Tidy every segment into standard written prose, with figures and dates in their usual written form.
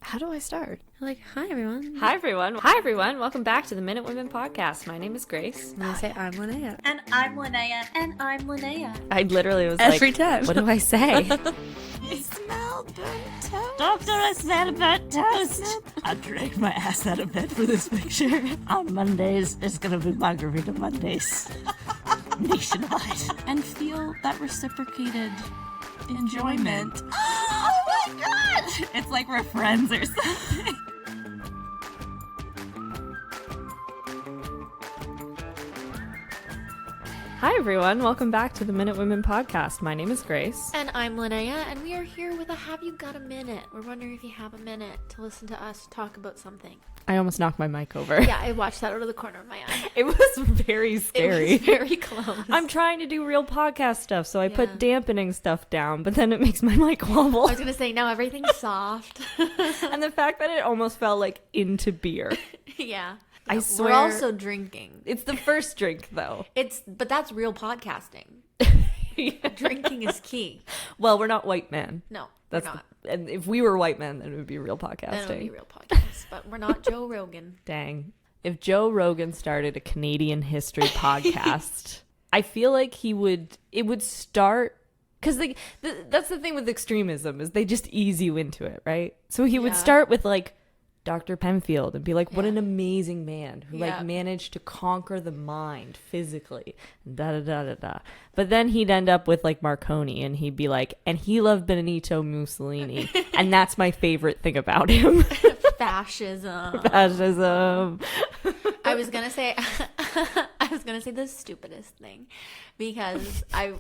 How do I start? Like, hi everyone. Hi everyone. Hi everyone. Welcome back to the Minute Women podcast. My name is Grace. And I say I'm Linnea. And I'm Linnea. And I'm Linnea. I literally was Every like, time. what do I say? I smell burnt toast. Doctor, I smell burnt toast. I dragged my ass out of bed for this picture. On Mondays, it's gonna be Margarita Mondays. Nationwide. And feel that reciprocated enjoyment. Oh my god! It's like we're friends or something. Hi everyone. Welcome back to the Minute Women podcast. My name is Grace. And I'm Linnea, and we are here with a Have You Got a Minute? We're wondering if you have a minute to listen to us talk about something. I almost knocked my mic over. Yeah, I watched that out of the corner of my eye. It was very scary. It was very close. I'm trying to do real podcast stuff, so I put dampening stuff down, but then it makes my mic wobble. I was going to say, now everything's soft. And the fact that it almost fell like into beer. Yeah. I swear. We're also drinking. It's the first drink, though. But that's real podcasting. Yeah. Drinking is key. Well, we're not white men. No, That's we're not. And if we were white men, then it would be real podcasting. Then it would be real podcast. But we're not Joe Rogan. Dang. If Joe Rogan started a Canadian history podcast, I feel like it would start, because that's the thing with extremism, is they just ease you into it, right? So he would start with like Dr. Penfield and be like, what an amazing man who like managed to conquer the mind physically, da da da da da. But then he'd end up with like Marconi, and he'd be like, and he loved Benito Mussolini, and that's my favorite thing about him. Fascism. Fascism. I was gonna say the stupidest thing, because I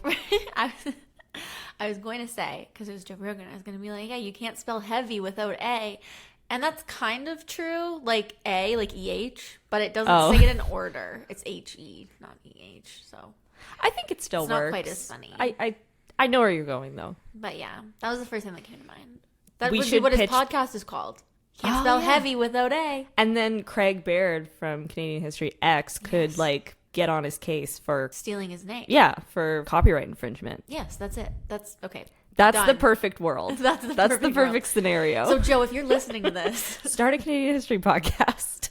was going to say, because it was Joe Rogan, I was gonna be like, yeah, you can't spell heavy without A. And that's kind of true, like A, like EH, but it doesn't say it in order. It's HE, not EH, so. I think it still it's works. Not quite as funny. I know where you're going, though. But yeah, that was the first thing that came to mind. That We would be should what his pitch- podcast is called. Can't spell heavy without A. And then Craig Baird from Canadian History X could like get on his case for Stealing his name. yeah, for copyright infringement. Yes, that's it. That's okay. That's Done. the perfect world. That's the perfect world. scenario. So Joe, if you're listening to this, Start a Canadian History podcast.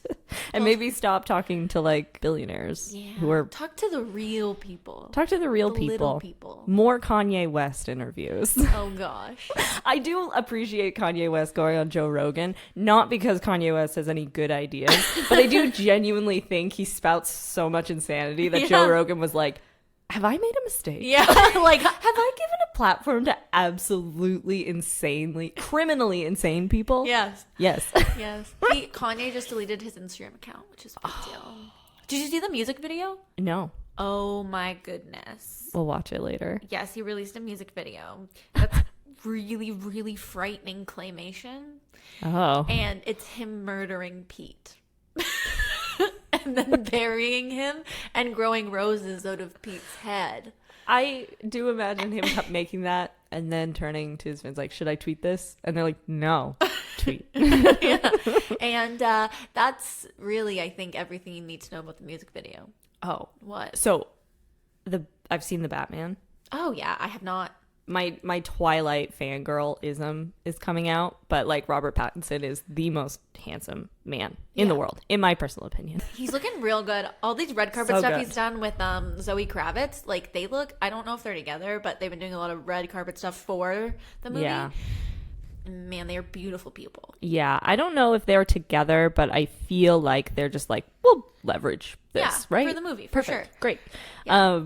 And maybe stop talking to like billionaires who are talk to the real people. talk to the real The people. little people. More Kanye West interviews. Oh gosh. I do appreciate Kanye West going on Joe Rogan, not because Kanye West has any good ideas, but I do genuinely think he spouts so much insanity that Joe Rogan was like, have I made a mistake? Yeah. Like, have I given a platform to absolutely insanely, criminally insane people? yes. Yes. Yes. Kanye just deleted his Instagram account, which is a big deal. Did you see the music video? No. Oh my goodness. We'll watch it later. Yes, he released a music video. That's really, really frightening claymation. Oh. And it's him murdering Pete. And then burying him and growing roses out of Pete's head. I do imagine him making that and then turning to his fans like, should I tweet this? And they're like, no, tweet. Yeah. And that's really, I think, everything you need to know about the music video. Oh. What? So I've seen the Batman. Oh, yeah, I have not. My Twilight fangirl-ism is coming out, but like Robert Pattinson is the most handsome man in the world, in my personal opinion. He's looking real good. All these red carpet So stuff good. he's done with Zoe Kravitz, like they look, I don't know if they're together, but they've been doing a lot of red carpet stuff for the movie. Yeah. Man, they are beautiful people. Yeah, I don't know if they're together, but I feel like they're just like, we'll leverage this, right? For the movie, for Perfect. sure. Great. Yeah.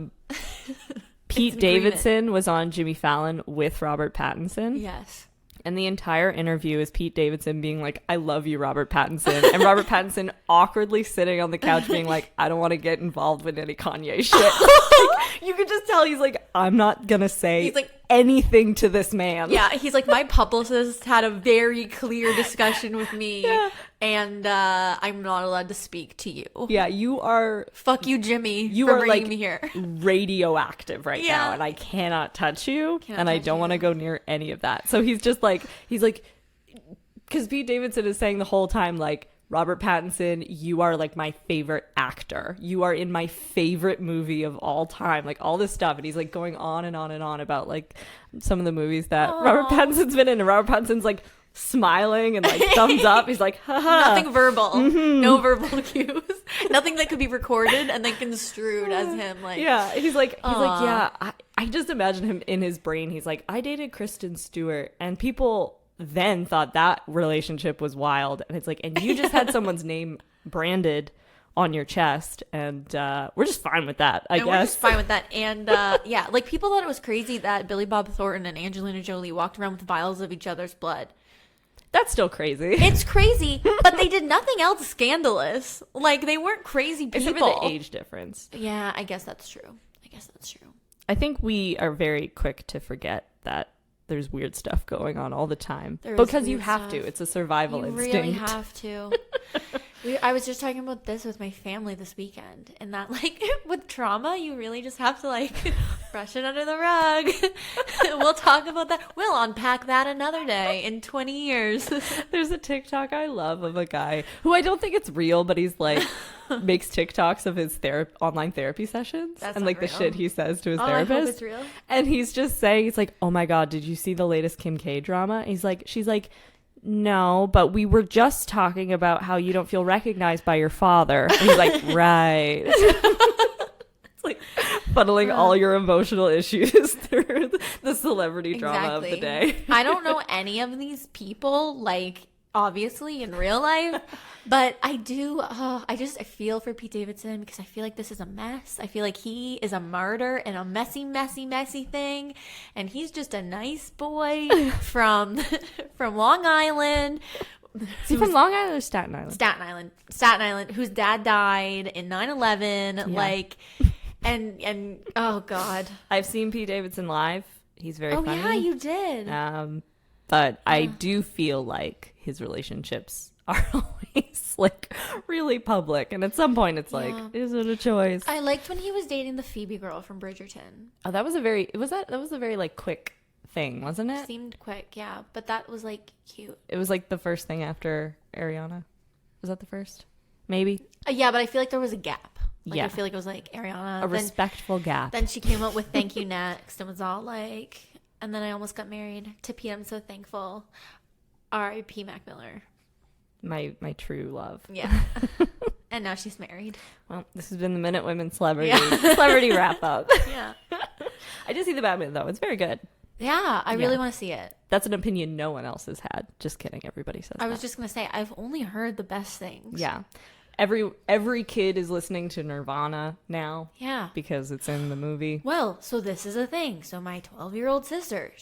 Pete Davidson was on Jimmy Fallon with Robert Pattinson. Yes. And the entire interview is Pete Davidson being like, I love you, Robert Pattinson. And Robert Pattinson awkwardly sitting on the couch being like, I don't want to get involved with any Kanye shit. Like, you could just tell he's like, I'm not going to say anything to this man. Yeah, he's like, my publicist had a very clear discussion with me, and I'm not allowed to speak to you. Yeah, you are... Fuck you, Jimmy, you for are bringing like me here. radioactive right now, and I cannot touch you, and I don't want to go near any of that. So he's just like, because Pete Davidson is saying the whole time, like, Robert Pattinson, you are like my favorite actor. You are in my favorite movie of all time. Like all this stuff. And he's like going on and on and on about like some of the movies that Robert Pattinson's been in. And Robert Pattinson's like, smiling and like thumbs up. He's like, haha. Nothing verbal. No verbal cues. Nothing that could be recorded and then construed as him. Like, yeah. He's like, yeah. I just imagine him in his brain. He's like, I dated Kristen Stewart, and people then thought that relationship was wild. And it's like, and you just had someone's name branded on your chest, and we're just fine with that, I guess. We're just fine with that. And yeah, like people thought it was crazy that Billy Bob Thornton and Angelina Jolie walked around with vials of each other's blood. That's still crazy. It's crazy, but they did nothing else scandalous. Like, they weren't crazy people. Except for the age difference. Yeah, I guess that's true. I think we are very quick to forget that there's weird stuff going on all the time. Because you have to. It's a survival instinct. You really have to. I was just talking about this with my family this weekend, and that, like, with trauma, you really just have to, like, brush it under the rug. We'll talk about that. We'll unpack that another day in 20 years. There's a TikTok I love of a guy who I don't think it's real, but he's like makes TikToks of his online therapy sessions. That's and like real. the shit he says to his I therapist. hope it's real. And he's just saying, he's like, oh my God, did you see the latest Kim K drama? She's like, no, but we were just talking about how you don't feel recognized by your father. And he's like, right. It's like funneling all your emotional issues through the celebrity drama of the day. I don't know any of these people, like, obviously in real life, but I do. I feel for Pete Davidson, because I feel like this is a mess. I feel like he is a martyr and a messy thing, and he's just a nice boy from Long Island. Is he from Long Island or Staten Island? Staten Island, whose dad died in 9/11. Yeah. Like, and oh God, I've seen Pete Davidson live. He's very funny. Oh yeah, you did. But I do feel like his relationships are always like really public, and at some point it's like, is it a choice? I liked when he was dating the Phoebe girl from Bridgerton. Oh, that was a very like quick thing, wasn't it? Seemed quick, yeah, but that was like cute. It was like the first thing after Ariana. Was that the first? Maybe. Yeah, but I feel like there was a gap. Like, yeah, I feel like it was like Ariana, respectful gap. Then she came up with "Thank You Next" and was all like, and then I almost got married to Pete. I'm so thankful. R.I.P. Mac Miller. My true love. Yeah. And now she's married. Well, this has been the Minute Women celebrity wrap up. Yeah. I did see the Batman though. It's very good. Yeah, I really want to see it. That's an opinion no one else has had. Just kidding. Everybody says that. I was just gonna say, I've only heard the best things. Yeah. Every kid is listening to Nirvana now. Yeah. Because it's in the movie. Well, so this is a thing. So my 12-year-old sister,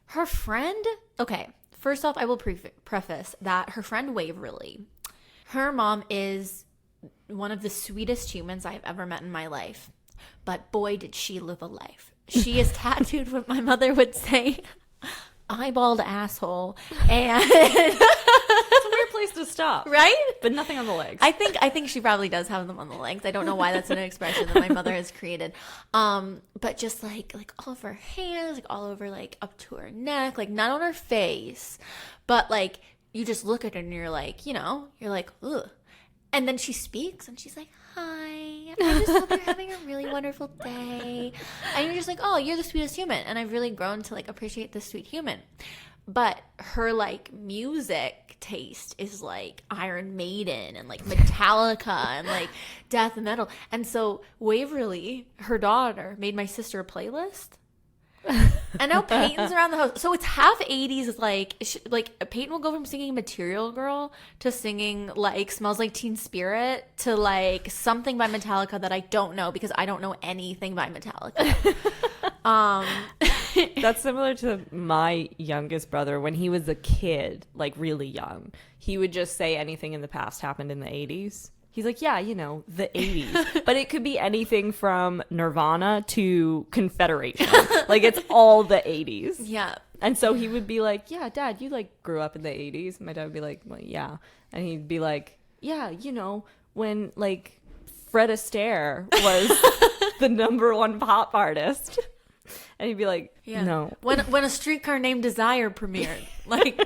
her friend, okay, first off, I will preface that her friend Waverly, her mom is one of the sweetest humans I've ever met in my life. But boy, did she live a life. She is tattooed what my mother would say, eyeballed asshole. And it's a weird place to stop. Right? But nothing on the legs. I think she probably does have them on the legs. I don't know why that's an expression that my mother has created. But just like all of her hands, like all over, like up to her neck, like not on her face, but like you just look at her and you're like, you're like, ugh. And then she speaks and she's like, hi, I just hope you're having a really wonderful day. And you're just like, oh, you're the sweetest human. And I've really grown to like appreciate this sweet human. But her like music taste is like Iron Maiden and like Metallica and like death metal. And so Waverly, her daughter, made my sister a playlist. And now Peyton's around the house, so it's half 80s. Like Peyton will go from singing Material Girl to singing like Smells Like Teen Spirit to like something by Metallica that I don't know, because I don't know anything by Metallica. That's similar to my youngest brother. When he was a kid, like really young, he would just say anything in the past happened in the 80s. He's like, yeah, the 80s. But it could be anything from Nirvana to Confederation. Like, it's all the 80s. Yeah. And so he would be like, yeah, Dad, you, like, grew up in the 80s. And my dad would be like, well, yeah. And he'd be like, yeah, when, like, Fred Astaire was the #1 pop artist. And he'd be like, no. When A Streetcar Named Desire premiered. Like...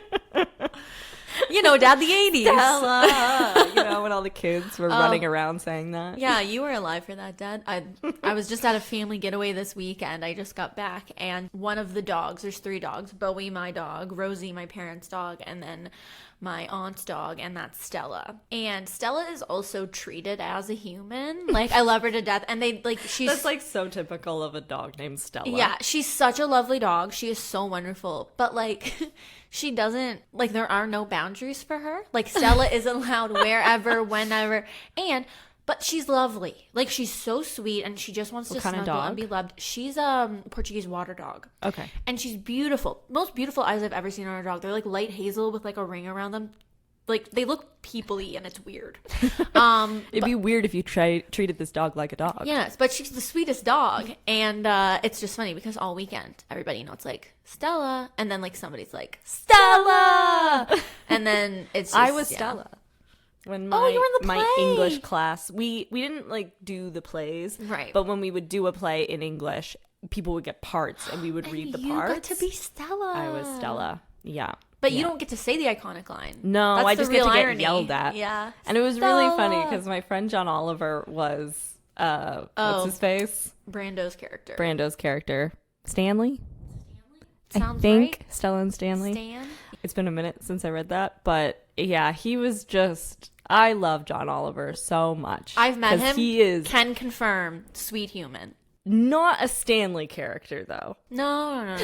Dad, the 80s. Stella, when all the kids were running around saying that. Yeah, you were alive for that, Dad. I was just at a family getaway this weekend. I just got back, and one of the dogs, there's 3 dogs, Bowie, my dog, Rosie, my parents' dog, and then my aunt's dog, and that's Stella. And Stella is also treated as a human. Like, I love her to death. And they, like, she's... That's, like, so typical of a dog named Stella. Yeah, she's such a lovely dog. She is so wonderful. But, like, she doesn't... Like, there are no boundaries for her. Like, Stella is allowed wherever, whenever. But she's lovely. Like, she's so sweet, and she just wants to snuggle and be loved. She's a Portuguese water dog. Okay. And she's beautiful. Most beautiful eyes I've ever seen on a dog. They're, like, light hazel with, like, a ring around them. Like, they look people-y, and it's weird. It'd be weird if you treated this dog like a dog. Yes, but she's the sweetest dog. And it's just funny because all weekend, everybody, it's like, Stella. And then, like, somebody's like, Stella! And then it's just, I was Stella. When my, you were in the play. My English class, we didn't like do the plays, right? But when we would do a play in English, people would get parts, and we would read the parts. You got to be Stella. I was Stella. Yeah, but you don't get to say the iconic line. No, I just get to irony. get yelled at. Yeah, and it was really funny because my friend John Oliver was what's his face? Brando's character. Stanley. Sounds I think right. Stella and Stanley. Stan. It's been a minute since I read that, but yeah, he was just. I love John Oliver so much. I've met him. He can confirm sweet human. Not a Stanley character though. No.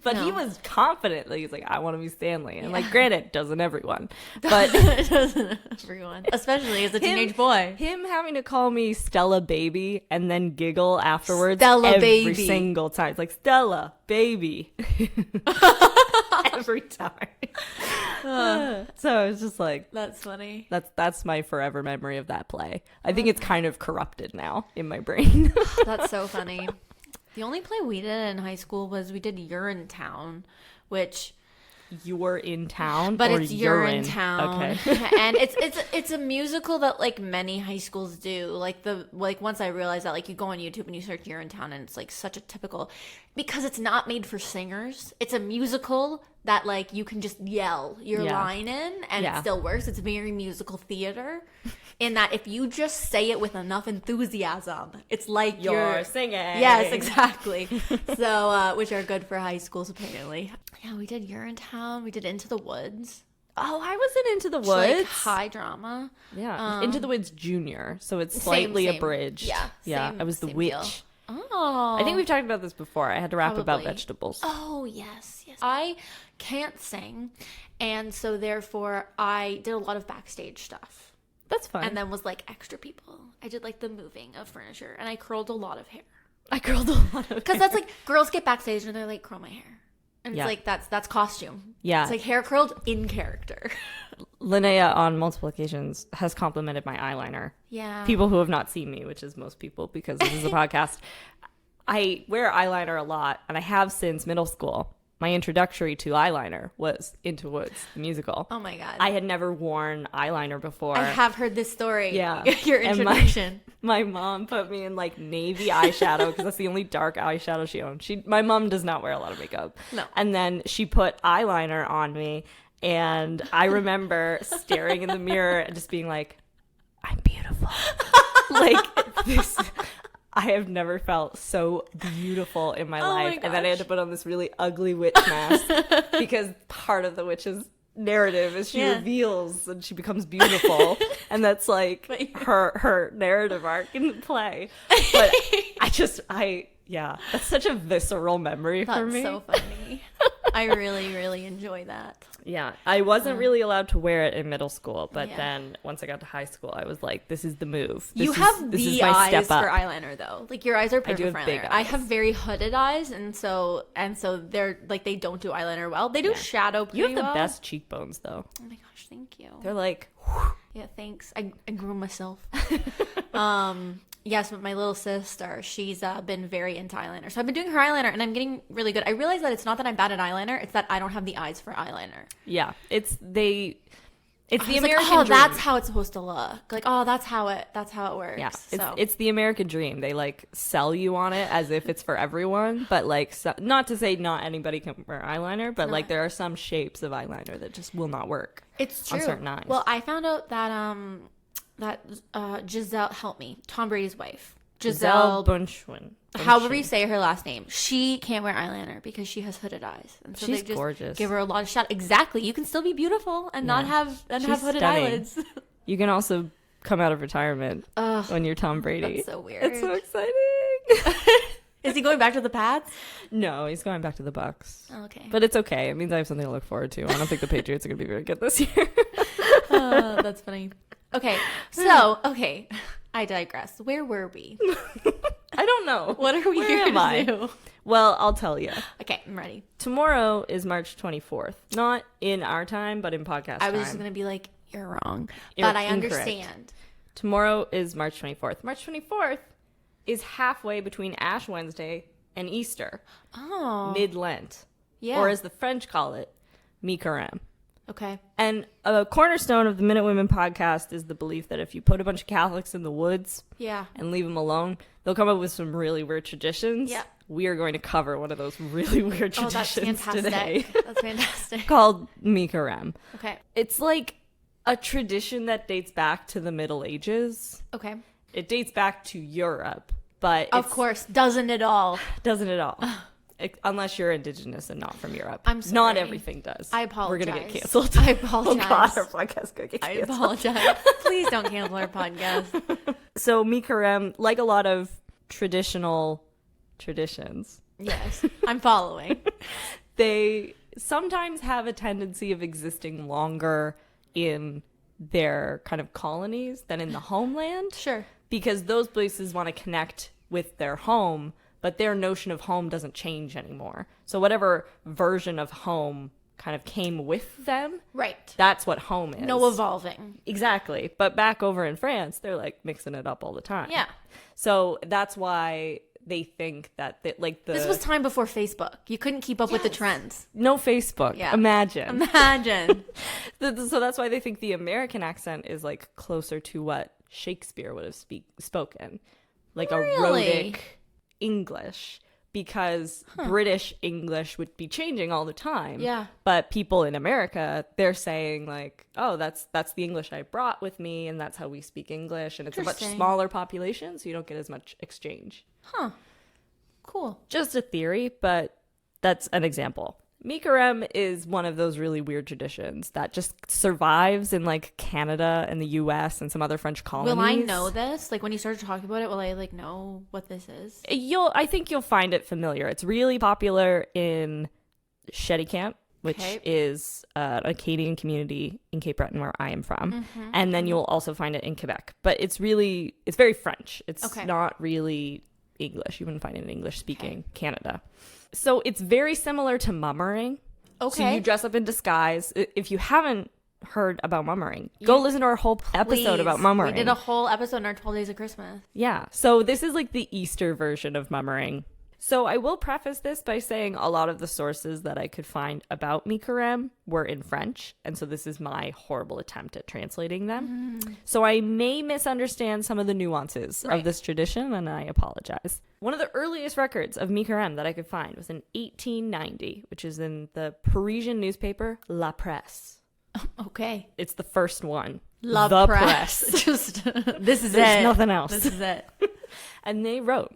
But he was confident. Like, he's like, I want to be Stanley, and like, granted, doesn't everyone, but doesn't everyone, especially as a teenage boy. Him having to call me Stella baby and then giggle afterwards Stella every baby. single time. It's like Stella baby. Every time. So it's just like, that's funny. That's my forever memory of that play. I think it's kind of corrupted now in my brain. That's so funny. The only play we did in high school was we did Urinetown, which You're in town, but or it's urine. Urinetown. Okay. And it's a musical that like many high schools do. Like once I realized that, like, you go on YouTube and you search Urinetown, and it's like such a typical, because it's not made for singers. It's a musical that like you can just yell your line in and it still works. It's very musical theater in that if you just say it with enough enthusiasm, it's like you're singing. Yes, exactly. So which are good for high schools apparently. Yeah, we did Urinetown. We did Into the Woods. Oh, I wasn't Into the Woods. Like high drama. Yeah, Into the Woods Junior, so it's slightly same. abridged. Yeah, I was the same witch. deal. Oh, I think we've talked about this before. I had to rap about Probably. vegetables. Oh, yes. I can't sing, and so therefore I did a lot of backstage stuff. That's fine. And then was like extra people. I did like the moving of furniture, and I curled a lot of hair. I curled a lot of Because that's like, girls get backstage and they're like, curl my hair. And it's like, that's costume. Yeah. It's like hair curled in character. Linnea on multiple occasions has complimented my eyeliner. Yeah. People who have not seen me, which is most people because this is a podcast. I wear eyeliner a lot, and I have since middle school. My introductory to eyeliner was Into Woods, the musical. Oh my God. I had never worn eyeliner before. I have heard this story. Yeah. Your introduction. My mom put me in like navy eyeshadow because that's the only dark eyeshadow she owned. My mom does not wear a lot of makeup. No. And then she put eyeliner on me, and I remember staring in the mirror and just being like, I'm beautiful. Like this. I have never felt so beautiful in my life. And then I had to put on this really ugly witch mask because part of the witch's narrative is she reveals and she becomes beautiful. And that's like her narrative arc in the play. But that's such a visceral memory for me. That's so funny. I really, really enjoy that. Yeah, I wasn't really allowed to wear it in middle school, but then once I got to high school, I was like, "This is the move." You have the eyes for eyeliner, though. Like your eyes are perfect for eyeliner. Big eyes. I have very hooded eyes, and so they're like they don't do eyeliner well. They do shadow pretty well. You have the well. best cheekbones, though. Oh my gosh, thank you. They're like, yeah, thanks. I grew myself. Yes, but my little sister, she's been very into eyeliner. So I've been doing her eyeliner, and I'm getting really good. I realize that it's not that I'm bad at eyeliner; it's that I don't have the eyes for eyeliner. yeah, it's It's the I was American like, oh, dream. that's how it's supposed to look. Like, oh, that's how it works. Yeah, So. it's the American dream. They like sell you on it as if it's for everyone, but like not to say not anybody can wear eyeliner, but like there are some shapes of eyeliner that just will not work. It's true. On certain eyes. Well, I found out that Giselle, help me, Tom Brady's wife, Giselle Bunchwin. however you say her last name, she can't wear eyeliner because she has hooded eyes, and so She's they just gorgeous. give her a lot of shot. Exactly, you can still be beautiful and not have She's hooded stunning. eyelids. You can also come out of retirement when you're Tom Brady. That's so weird. It's so exciting. Is he going back to the Pats? No, he's going back to the Bucks. Okay, But it's okay. It means I have something to look forward to. I don't think the Patriots are going to be very good this year. that's funny. Okay, so I digress. Where were we? I don't know. What are we Where here am to I? do? Well, I'll tell you. Okay, I'm ready. Tomorrow is March 24th. Not in our time, but in podcast I was time. just gonna be like, you're wrong, You're but I incorrect. understand. Tomorrow is March 24th. March 24th is halfway between Ash Wednesday and Easter. Oh, Mid-Lent. yeah. Or as the French call it, Mi-Carême. Okay. And a cornerstone of the Minute Women podcast is the belief that if you put a bunch of Catholics in the woods Yeah. and leave them alone, they'll come up with some really weird traditions. Yeah. We are going to cover one of those really weird Oh, that's traditions fantastic. today That's fantastic. called Mi-Carême. Okay. It's like a tradition that dates back to the Middle Ages. Okay. It dates back to Europe, but Of course, doesn't it all? doesn't at all. Unless you're indigenous and not from Europe. I'm sorry. Not everything does. I apologize. We're going to get canceled. I apologize. Oh God, our podcast's going to get I canceled. apologize. Please don't cancel our podcast. So Mi-Carême, like a lot of traditional traditions, Yes, I'm following. they sometimes have a tendency of existing longer in their kind of colonies than in the homeland. Sure. Because those places want to connect with their home, but their notion of home doesn't change anymore. So whatever version of home kind of came with them, Right. that's what home is. No evolving. Exactly. But back over in France, they're like mixing it up all the time. Yeah. So that's why they think that This was time before Facebook. You couldn't keep up with the trends. no Facebook. Yeah. Imagine. Imagine. So that's why they think the American accent is like closer to what Shakespeare would have spoken, like Really? a rhotic English, because British English would be changing all the time. Yeah. But people in America, they're saying like, oh, that's the English I brought with me, and that's how we speak English, and it's a much Interesting. smaller population, so you don't get as much exchange. Huh. Cool. Just a theory, but that's an example. Mi-Carême is one of those really weird traditions that just survives in like Canada and the US and some other French colonies. Will I know this? Like when you start talking about it, will I like know what this is? I think you'll find it familiar. It's really popular in Shetty Camp, which Okay. is an Acadian community in Cape Breton where I am from. Mm-hmm. And then you'll also find it in Quebec. But it's very French. It's Okay. not really English. You wouldn't find it in English-speaking Canada. So it's very similar to mummering. So Okay. you dress up in disguise. If you haven't heard about mummering, go listen to our whole episode about Please. mummering. We did a whole episode on our 12 Days of Christmas. Yeah. So this is like the Easter version of mummering. So I will preface this by saying a lot of the sources that I could find about Mi-Carême were in French. And so this is my horrible attempt at translating them. So I may misunderstand some of the nuances of this tradition, and I apologize. One of the earliest records of Mi-Carême that I could find was in 1890, which is in the Parisian newspaper La Presse. Okay. It's the first one. La The Presse. Just this is There's it. nothing else. This is it. And they wrote,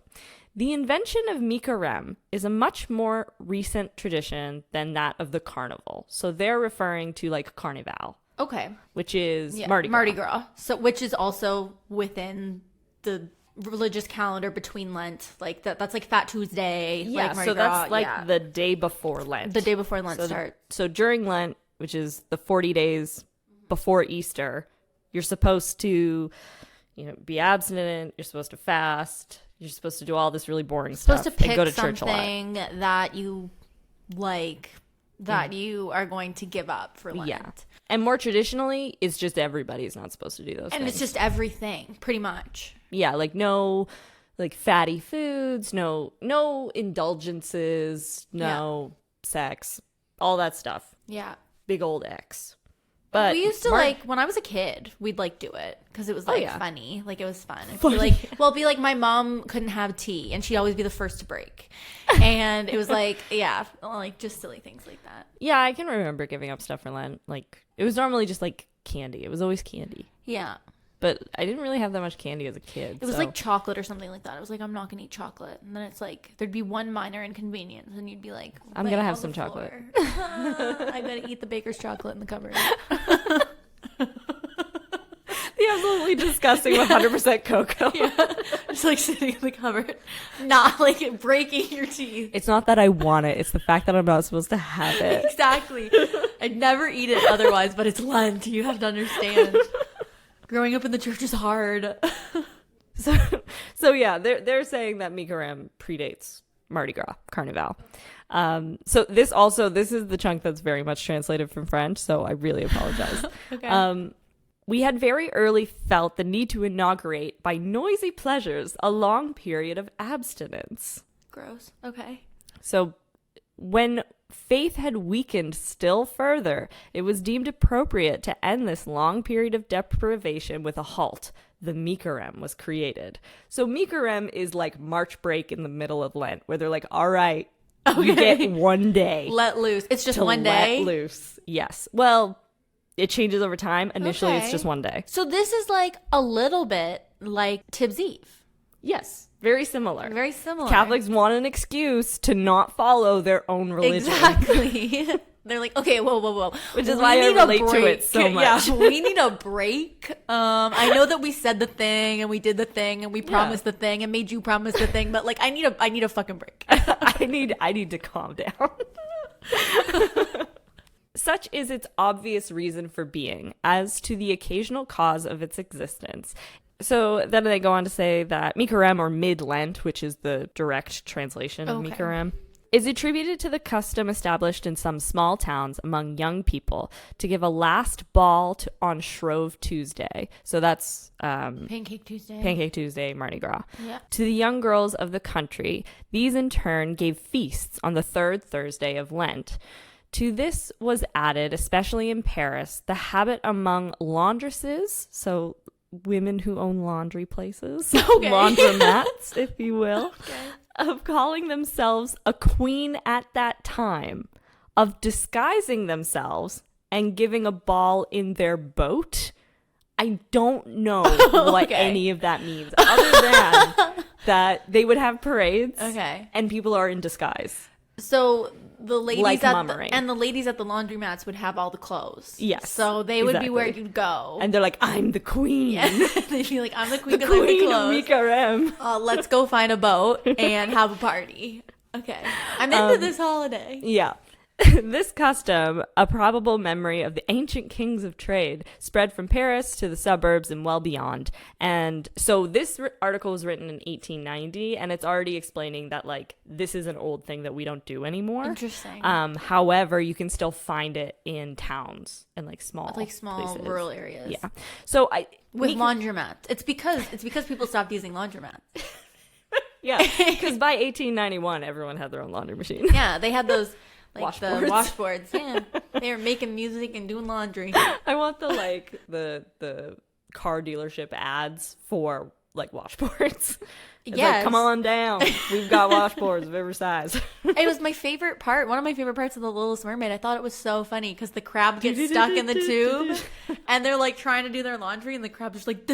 the invention of Mi-Carême is a much more recent tradition than that of the carnival. So they're referring to like Carnival, Okay. which is Yeah. Mardi Gras. So which is also within the religious calendar between Lent. Like that's like Fat Tuesday. Yeah, like Mardi so Gras. that's like yeah. the day before Lent. the day before Lent so, starts. So during Lent, which is the 40 days before Easter, you're supposed to, be abstinent. You're supposed to fast. You're supposed to do all this really boring Supposed stuff to pick and go to church a lot. something that you like, that you are going to give up for Lent. Yeah. And more traditionally, it's just everybody's not supposed to do those And things. it's just everything, pretty much. Yeah, like no like fatty foods, no indulgences, no sex, all that stuff. Yeah. Big old X. But we used to like when I was a kid, we'd like do it because it was like yeah. funny. Like it was fun. It'd be like my mom couldn't have tea and she'd always be the first to break. And it was like, yeah, like just silly things like that. Yeah, I can remember giving up stuff for Lent. Like it was normally just like candy. It was always candy. Yeah. But I didn't really have that much candy as a kid. It was like chocolate or something like that. I was like, I'm not going to eat chocolate. And then it's like, there'd be one minor inconvenience. And you'd be like, I'm going to have some chocolate. I got to eat the baker's chocolate in the cupboard. The absolutely disgusting 100% cocoa. Yeah. Just like sitting in the cupboard. Not like breaking your teeth. It's not that I want it. It's the fact that I'm not supposed to have it. Exactly. I'd never eat it otherwise, but it's Lent. You have to understand. Growing up in the church is hard. So yeah, they're saying that Mi-Carême predates Mardi Gras, Carnival. So this is the chunk that's very much translated from French, so I really apologize. Okay. We had very early felt the need to inaugurate by noisy pleasures a long period of abstinence. Gross. Okay. So when faith had weakened still further, it was deemed appropriate to end this long period of deprivation with a halt. The Mi-Carême was created. So Mi-Carême is like March break in the middle of Lent, where they're like, all right, you get one day. Let loose. It's just to one day? Let loose. Yes. Well, it changes over time. Initially, Okay. it's just one day. So this is like a little bit like Tibbs Eve. Yes. Very similar. Very similar. Catholics want an excuse to not follow their own religion. Exactly. They're like, okay, whoa. Which is why I relate to it so much. Yeah, we need a break. I know that we said the thing and we did the thing and we promised the thing and made you promise the thing, but like I need a fucking break. I need to calm down. Such is its obvious reason for being, as to the occasional cause of its existence. So then they go on to say that Mi-Carême, or Mid-Lent, which is the direct translation of Mi-Carême, is attributed to the custom established in some small towns among young people to give a last ball on Shrove Tuesday. So that's Pancake Tuesday, Mardi Gras. Yeah. To the young girls of the country. These in turn gave feasts on the third Thursday of Lent. To this was added, especially in Paris, the habit among laundresses, so women who own laundry places, laundromats, if you will, of calling themselves a queen at that time, of disguising themselves and giving a ball in their boat. I don't know what any of that means, other than that they would have parades and people are in disguise. So the ladies like at mummering. and the ladies at the laundromats would have all the clothes. Yes. So they would be where you'd go. And they're like, I'm the queen. Yeah. They'd be like, I'm the queen The because I have the queen of clothes. Mi-Carême. Let's go find a boat and have a party. Okay. I'm into this holiday. Yeah. This custom, a probable memory of the ancient kings of trade, spread from Paris to the suburbs and well beyond. And so this article was written in 1890, and it's already explaining that, like, this is an old thing that we don't do anymore. Interesting. However, you can still find it in towns and, like, small places. rural areas. Yeah. So With laundromats. It's because people stopped using laundromats. Yeah, because by 1891, everyone had their own laundry machine. Yeah, they had those... Like the washboards. Yeah. They were making music and doing laundry. I want the car dealership ads for like washboards. It's like, come on down. We've got washboards of every size. It was my favorite part. One of my favorite parts of The Littlest Mermaid. I thought it was so funny because the crab gets stuck in the tube and they're like trying to do their laundry and the crab's just like...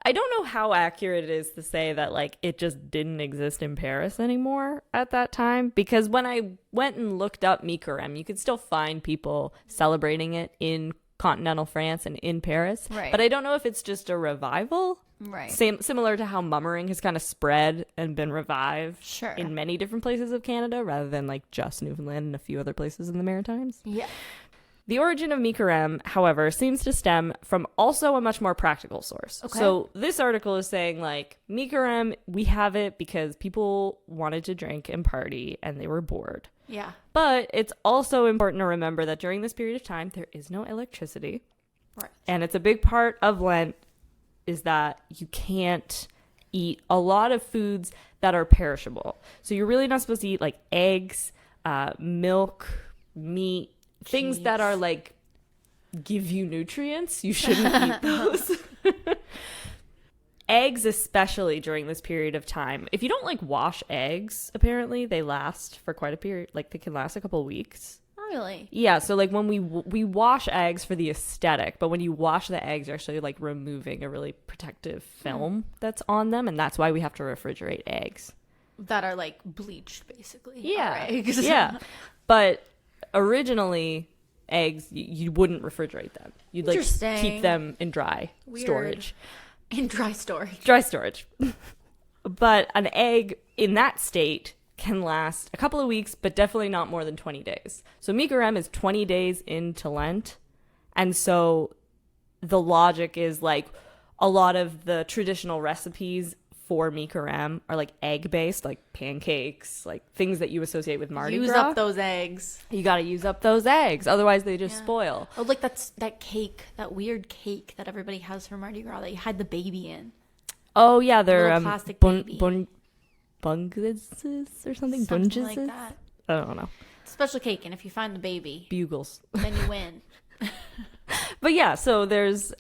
I don't know how accurate it is to say that like it just didn't exist in Paris anymore at that time, because when I went and looked up Mi-Carême, you could still find people celebrating it in continental France and in Paris. Right. But I don't know if it's just a revival. Right. Similar to how mummering has kind of spread and been revived Sure. in many different places of Canada rather than like just Newfoundland and a few other places in the Maritimes. Yeah. The origin of Mi-Carême, however, seems to stem from also a much more practical source. Okay. So this article is saying, like, Mi-Carême, we have it because people wanted to drink and party and they were bored. Yeah. But it's also important to remember that during this period of time, there is no electricity. Right. And it's a big part of Lent is that you can't eat a lot of foods that are perishable. So you're really not supposed to eat, like, eggs, milk, meat, things that are like give you nutrients, you shouldn't eat those. Eggs, especially during this period of time. If you don't like wash eggs, apparently they last for quite a period. Like they can last a couple weeks. Really? Yeah. So like when we wash eggs for the aesthetic, but when you wash the eggs, you're actually like removing a really protective film that's on them, and that's why we have to refrigerate eggs. That are like bleached, basically. Yeah. Eggs. Yeah. But originally, eggs you wouldn't refrigerate them. You'd like keep them in dry storage. In dry storage. Dry storage. But an egg in that state can last a couple of weeks, but definitely not more than 20 days. So Mi-Carême is 20 days into Lent. And so the logic is like a lot of the traditional recipes for Mi-Carême are like egg-based, like pancakes, like things that you associate with Mardi Gras. Use up those eggs. You got to use up those eggs. Otherwise, they just spoil. Oh, like that cake, that weird cake that everybody has for Mardi Gras that you hide the baby in. Oh, yeah. They're plastic baby. bungeses or something? Something Bungeses? like that. I don't know. Special cake, and if you find the baby, Bugles. then you win. But yeah, so it's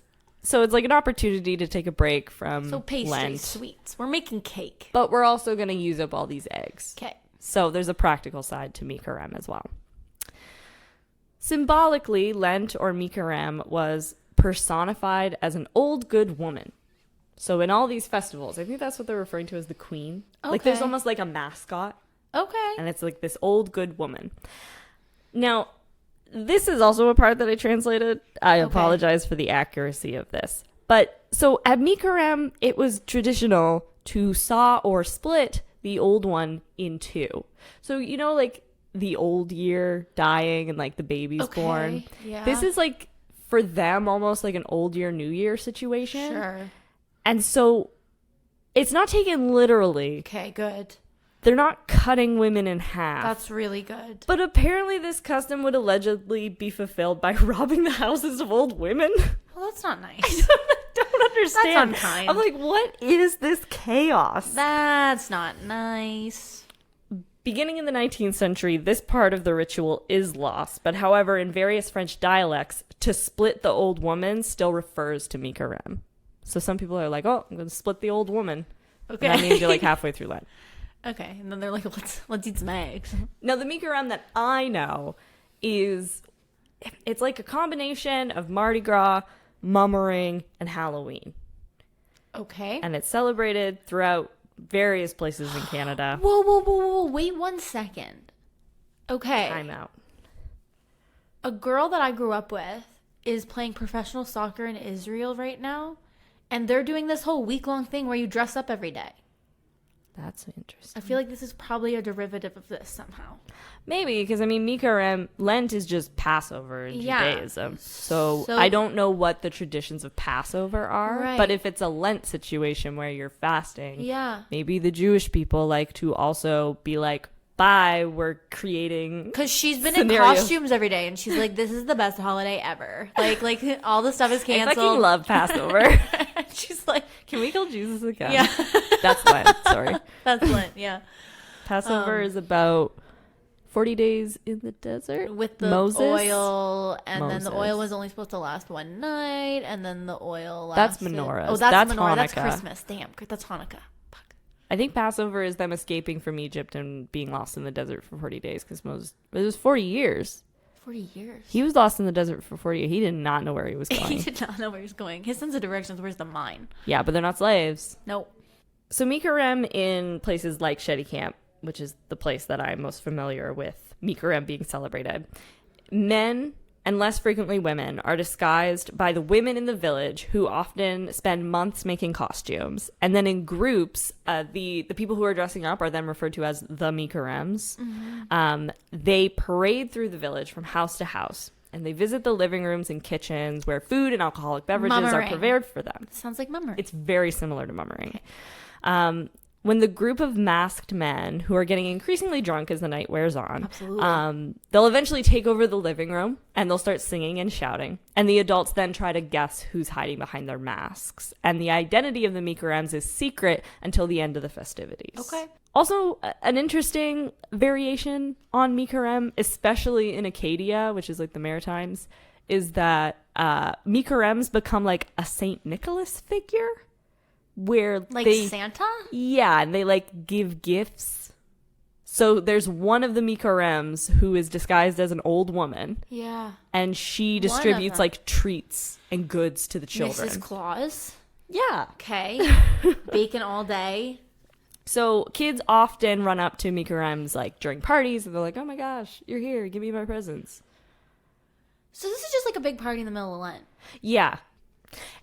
like an opportunity to take a break from So pastries, Lent. sweets. We're making cake. But we're also going to use up all these eggs. Okay. So there's a practical side to Mi-Carême as well. Symbolically, Lent or Mi-Carême was personified as an old good woman. So in all these festivals, I think that's what they're referring to as the queen. Like there's Okay. almost like a mascot, Okay. and it's like this old good woman. Now, this is also a part that I translated. I apologize for the accuracy of this. But so at Mi-Carême, it was traditional to saw or split the old one in two. So, you know, like the old year dying and like the baby's born. Yeah. This is like for them almost like an old year, new year situation. Sure. And so it's not taken literally. Okay, good. They're not cutting women in half. That's really good. But apparently this custom would allegedly be fulfilled by robbing the houses of old women. Well, that's not nice. I don't understand. That's unkind. I'm like, what is this chaos? That's not nice. Beginning in the 19th century, this part of the ritual is lost. But however, in various French dialects, to split the old woman still refers to Mi-Carême. So some people are like, oh, I'm going to split the old woman. Okay. And that means you're like halfway through Lent. Okay, and then they're like, let's eat some eggs. Now, the Mi-Carême that I know is, it's like a combination of Mardi Gras, Mummering, and Halloween. Okay. And it's celebrated throughout various places in Canada. Whoa. Wait 1 second. Okay. I'm out. A girl that I grew up with is playing professional soccer in Israel right now, and they're doing this whole week-long thing where you dress up every day. That's interesting. I feel like this is probably a derivative of this somehow. Maybe, because I mean, Mi-Carême, Lent is just Passover in Judaism. So I don't know what the traditions of Passover are. Right. But if it's a Lent situation where you're fasting, Yeah. maybe the Jewish people like to also be like, bye, we're creating. Because she's been scenarios. in costumes every day, and she's like, this is the best holiday ever. Like all the stuff is I canceled. fucking love Passover. She's like, Can we kill Jesus again? yeah. That's Lent, sorry. That's Lent, yeah. Passover is about 40 days in the desert With the Moses? oil, and then the Moses. oil was only supposed to last one night, and then the oil That's lasted. menorahs. Oh, that's menorah. That's Hanukkah. Christmas. Damn, that's Hanukkah. Fuck. I think Passover is them escaping from Egypt and being lost in the desert for 40 days because Moses, it was 40 years. 40 years. He was lost in the desert for 40 years. He did not know where he was He going. did not know where he was going. His sense of direction is where's the mine. Yeah, but they're not slaves. Nope. So Mi-Carême in places like Shetty Camp, which is the place that I'm most familiar with Mi-Carême being celebrated, men, and less frequently women, are disguised by the women in the village who often spend months making costumes. And then in groups, the people who are dressing up are then referred to as the Mi-Carêmes. Mm-hmm. They parade through the village from house to house. And they visit the living rooms and kitchens where food and alcoholic beverages are Mummering. prepared for them. Sounds like memory. It's very similar to mummering. When the group of masked men who are getting increasingly drunk as the night wears on, Absolutely. they'll eventually take over the living room and they'll start singing and shouting. And the adults then try to guess who's hiding behind their masks. And the identity of the Mi-Carêmes is secret until the end of the festivities. Okay. Also, an interesting variation on Mi-Carême, especially in Acadia, which is like the Maritimes, is that Mi-Carêmes become like a Saint Nicholas figure, where Like they, Santa? yeah, and they like give gifts. So there's one of the Mi-Carêmes who is disguised as an old woman, Yeah. and she One of distributes them. like treats and goods to the children. Mrs. Claus. Yeah. Okay. Bacon all day. So kids often run up to Mi-Carêmes like during parties, and they're like, "Oh my gosh, you're here! Give me my presents." So this is just like a big party in the middle of Lent. Yeah,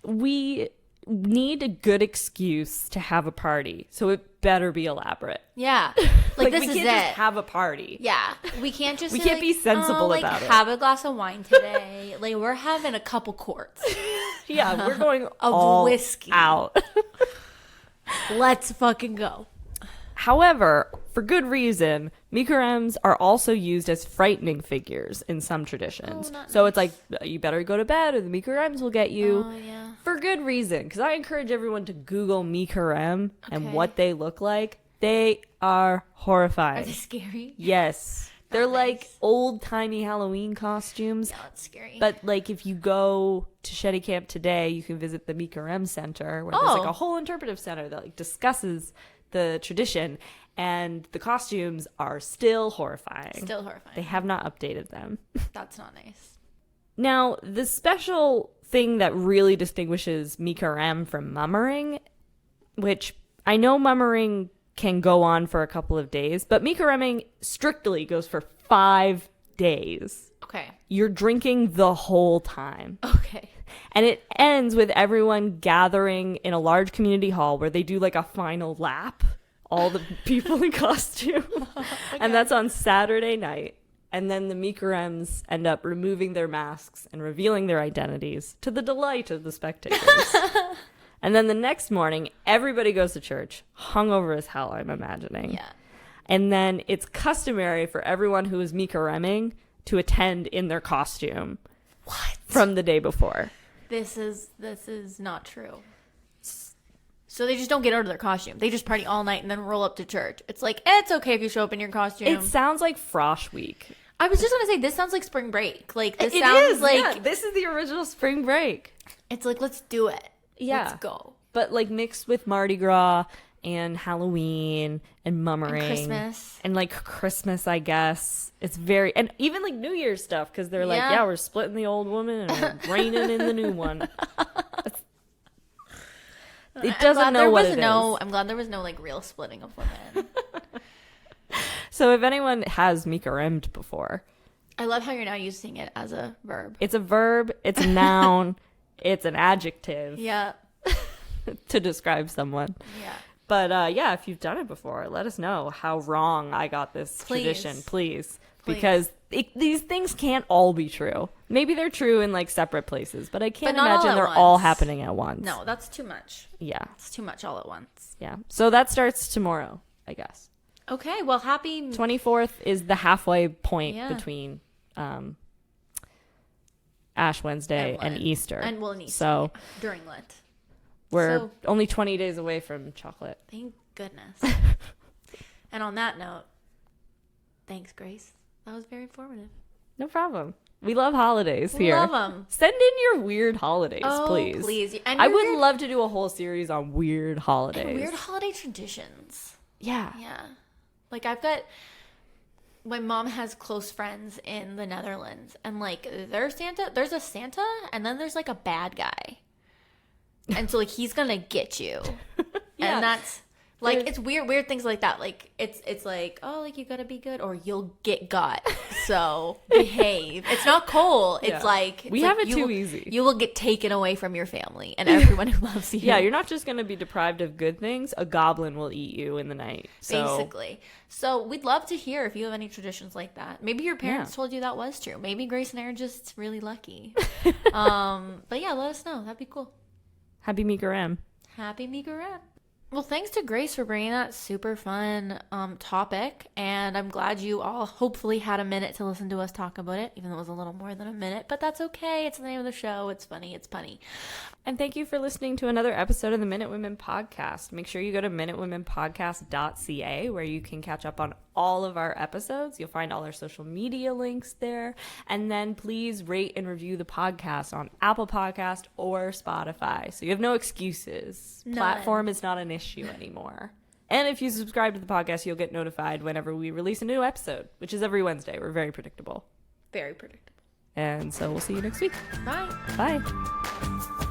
we need a good excuse to have a party, so it better be elaborate. Yeah. Like this we is can't it. just have a party. Yeah, we can't just. We say, can't be sensible like, about it. Have a glass of wine today. Like we're having a couple quarts Yeah, we're going of all whiskey. out. Let's fucking go. However, for good reason, Mi-Carêmes are also used as frightening figures in some traditions. Oh, not So it's like, you better go to bed or the Mi-Carêmes will get you. Oh yeah. For good reason, because I encourage everyone to Google Mi-Carême and Okay. what they look like. They are Are horrifying. they scary? Yes. They're Not like nice. old-timey Halloween costumes. Yeah, that's scary. But like if you go to Shetty Camp today, you can visit the Mi-Carême Center where there's like Oh. a whole interpretive center that like discusses the tradition, and the costumes are still horrifying. Still horrifying. They have not updated them. That's not nice. Now, the special thing that really distinguishes Mi-Carême from mummering, which I know mummering can go on for a couple of days, but Mi-Carêming strictly goes for 5 days. Okay. You're drinking the whole time. Okay. And it ends with everyone gathering in a large community hall where they do like a final lap, all the people in costume. And that's on Saturday night. And then the Mi-Carêmes end up removing their masks and revealing their identities to the delight of the spectators. And then the next morning, everybody goes to church, hungover as hell, I'm imagining. Yeah. And then it's customary for everyone who is Mi-Carêming to attend in their costume. What? From the day before. This is not true. So they just don't get out of their costume. They just party all night and then roll up to church. It's like, it's okay if you show up in your costume. It sounds like Frosh Week. I was just gonna say, this sounds like spring break. Like this It sounds is, like yeah. This is the original spring break. it's like let's do it. Yeah. Let's go. But like mixed with Mardi Gras and Halloween and mummering. And Christmas. And like Christmas, I guess. It's very, and even like New Year's stuff, because they're like, Yeah. yeah, we're splitting the old woman and we're reigning in the new one. It doesn't know what it is. I'm glad there was no like real splitting of women. So if anyone has Mi-Carêmed before, I love how you're now using it as a verb. it's a verb, it's a noun, it's an adjective Yeah. to describe someone. Yeah. But yeah, if you've done it before, let us know how wrong I got this Please. tradition, please. Please. Because these things can't all be true. Maybe they're true in like separate places, but I can't But not all imagine at they're all once. happening at once. No, that's too much. Yeah, It's too much all at once. yeah. So that starts tomorrow, I guess. Okay, well happy 24th is the halfway point Yeah. between Ash Wednesday and Lent. Easter. And well, in Easter. So yeah, during Lent. we're So- only 20 days away from chocolate. Thank goodness. And on that note, thanks, Grace. That was very informative. No problem. We love holidays We here. love 'em. Send in your weird holidays, Oh, please. please. And I your would weird- love to do a whole series on weird holidays. And weird holiday traditions. Yeah. Yeah. Like I've got my mom has close friends in the Netherlands and like there's a Santa and then there's like a bad guy. And so like he's gonna get you. Yeah. And that's like There's- it's weird things like that. Like it's like, oh, like you gotta be good or you'll get got. So behave. It's not cold. It's Yeah. like We it's have like it you too will- easy. You will get taken away from your family and everyone who loves you. Yeah, you're not just going to be deprived of good things. A goblin will eat you in the night. So, Basically. So we'd love to hear if you have any traditions like that. Maybe your parents told you that was true. Maybe Grace and I are just really lucky. But yeah, let us know. That'd be cool. happy Mi-Carême. Happy Mi-Carême. Well, thanks to Grace for bringing that super fun topic. And I'm glad you all hopefully had a minute to listen to us talk about it, even though it was a little more than a minute. But that's okay. It's the name of the show. It's funny. It's punny. And thank you for listening to another episode of the Minute Women Podcast. Make sure you go to minutewomenpodcast.ca where you can catch up on all of our episodes. You'll find all our social media links there. And then please rate and review the podcast on Apple Podcast or Spotify. So you have no excuses. None. Platform is not an issue anymore. And if you subscribe to the podcast, you'll get notified whenever we release a new episode, which is every Wednesday. We're very predictable. Very predictable. And so we'll see you next week. Bye. Bye.